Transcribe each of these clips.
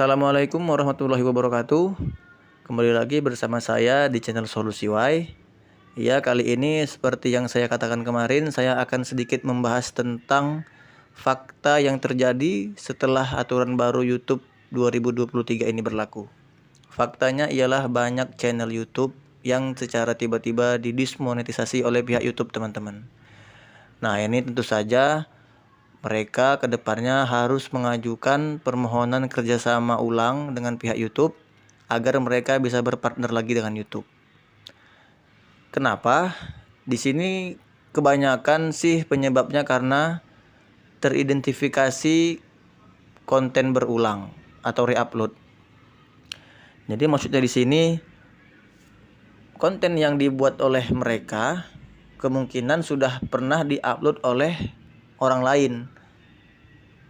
Assalamualaikum warahmatullahi wabarakatuh. Kembali lagi bersama saya di channel Solusi Y. Ya, kali ini seperti yang saya katakan kemarin, saya akan sedikit membahas tentang fakta yang terjadi setelah aturan baru YouTube 2023 ini berlaku. Faktanya ialah banyak channel YouTube yang secara tiba-tiba didismonetisasi oleh pihak YouTube, teman-teman. Nah, ini tentu saja mereka kedepannya harus mengajukan permohonan kerjasama ulang dengan pihak YouTube agar mereka bisa berpartner lagi dengan YouTube. Kenapa? Di sini kebanyakan sih penyebabnya karena teridentifikasi konten berulang atau reupload. Jadi maksudnya di sini konten yang dibuat oleh mereka kemungkinan sudah pernah diupload oleh orang lain.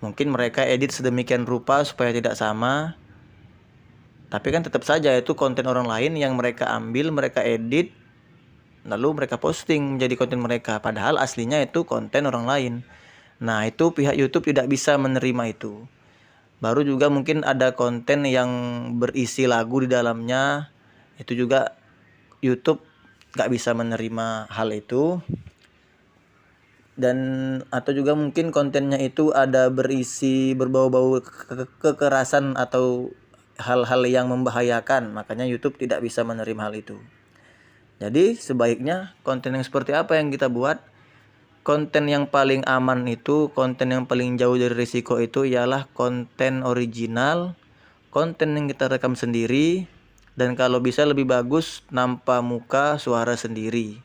Mungkin mereka edit sedemikian rupa supaya tidak sama. Tapi kan tetap saja itu konten orang lain yang mereka ambil, mereka edit, lalu mereka posting menjadi konten mereka. Padahal aslinya itu konten orang lain. Nah, itu pihak YouTube tidak bisa menerima itu. Baru juga mungkin ada konten yang berisi lagu di dalamnya. Itu juga YouTube gak bisa menerima hal itu. Dan atau juga mungkin kontennya itu ada berisi berbau-bau kekerasan atau hal-hal yang membahayakan, makanya YouTube tidak bisa menerima hal itu. Jadi sebaiknya konten yang seperti apa yang kita buat, konten yang paling aman itu, konten yang paling jauh dari risiko itu ialah konten original, konten yang kita rekam sendiri, dan kalau bisa lebih bagus nampak muka suara sendiri.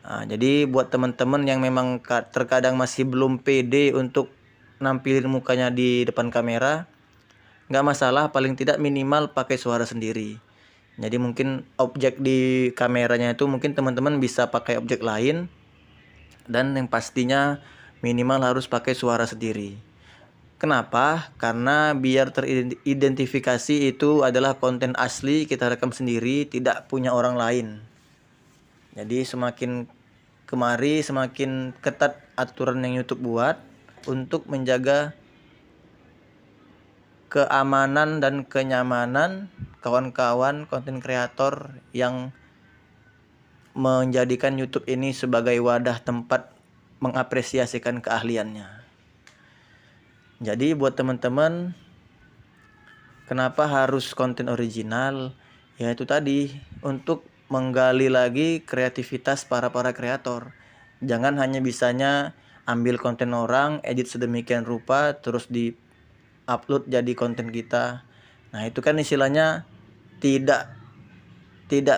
Nah, jadi buat teman-teman yang memang terkadang masih belum pede untuk nampilin mukanya di depan kamera, nggak masalah, paling tidak minimal pakai suara sendiri. Jadi mungkin objek di kameranya itu mungkin teman-teman bisa pakai objek lain, dan yang pastinya minimal harus pakai suara sendiri. Kenapa? Karena biar teridentifikasi itu adalah konten asli, kita rekam sendiri, tidak punya orang lain. Jadi semakin kemari semakin ketat aturan yang YouTube buat untuk menjaga keamanan dan kenyamanan kawan-kawan konten kreator yang menjadikan YouTube ini sebagai wadah tempat mengapresiasikan keahliannya. Jadi buat teman-teman, kenapa harus konten original? Ya itu tadi, untuk menggali lagi kreativitas para kreator. Jangan hanya bisanya ambil konten orang, edit sedemikian rupa, terus di upload jadi konten kita. Nah, itu kan istilahnya tidak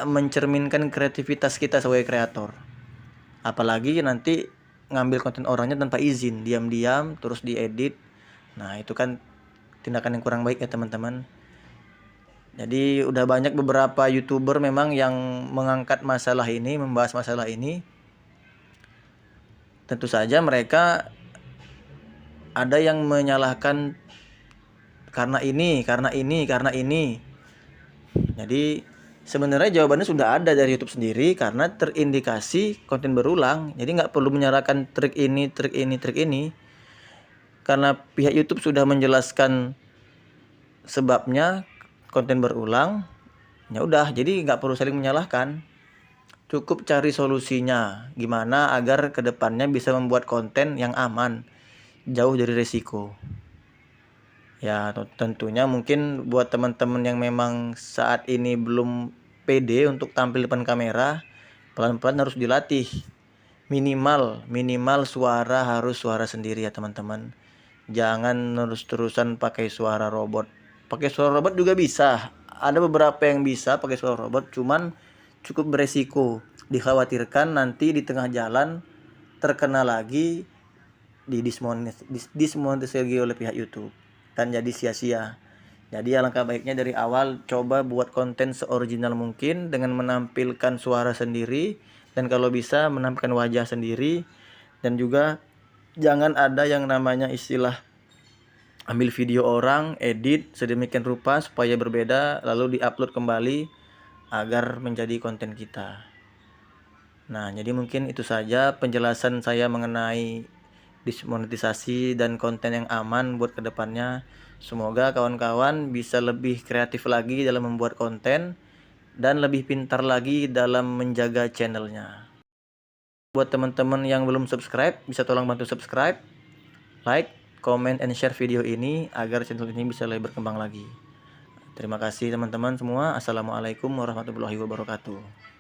mencerminkan kreativitas kita sebagai kreator. Apalagi nanti ngambil konten orangnya tanpa izin, diam-diam terus diedit. Nah, itu kan tindakan yang kurang baik ya teman-teman. Jadi udah banyak beberapa YouTuber memang yang mengangkat masalah ini, membahas masalah ini. Tentu saja mereka ada yang menyalahkan karena ini. Jadi sebenarnya jawabannya sudah ada dari YouTube sendiri karena terindikasi konten berulang. Jadi nggak perlu menyalahkan trik ini. Karena pihak YouTube sudah menjelaskan sebabnya konten berulang, ya udah, jadi nggak perlu saling menyalahkan. Cukup cari solusinya gimana agar kedepannya bisa membuat konten yang aman, jauh dari risiko. Ya tentunya mungkin buat teman-teman yang memang saat ini belum pede untuk tampil depan kamera, pelan-pelan harus dilatih. Minimal suara harus suara sendiri ya teman-teman. Jangan terus-terusan pakai suara robot. Pakai suara robot juga bisa. Ada beberapa yang bisa pakai suara robot, cuman cukup beresiko. Dikhawatirkan nanti di tengah jalan terkena lagi dismonetisasi oleh pihak YouTube dan jadi sia-sia. Jadi alangkah baiknya dari awal coba buat konten seoriginal mungkin dengan menampilkan suara sendiri dan kalau bisa menampilkan wajah sendiri, dan juga jangan ada yang namanya istilah ambil video orang, edit sedemikian rupa supaya berbeda lalu diupload kembali agar menjadi konten kita. Nah, jadi mungkin itu saja penjelasan saya mengenai dismonetisasi dan konten yang aman buat kedepannya. Semoga kawan-kawan bisa lebih kreatif lagi dalam membuat konten dan lebih pintar lagi dalam menjaga channelnya. Buat teman-teman yang belum subscribe, bisa tolong bantu subscribe, like, comment, and share video ini agar channel ini bisa lebih berkembang lagi. Terima kasih teman-teman semua. Assalamualaikum warahmatullahi wabarakatuh.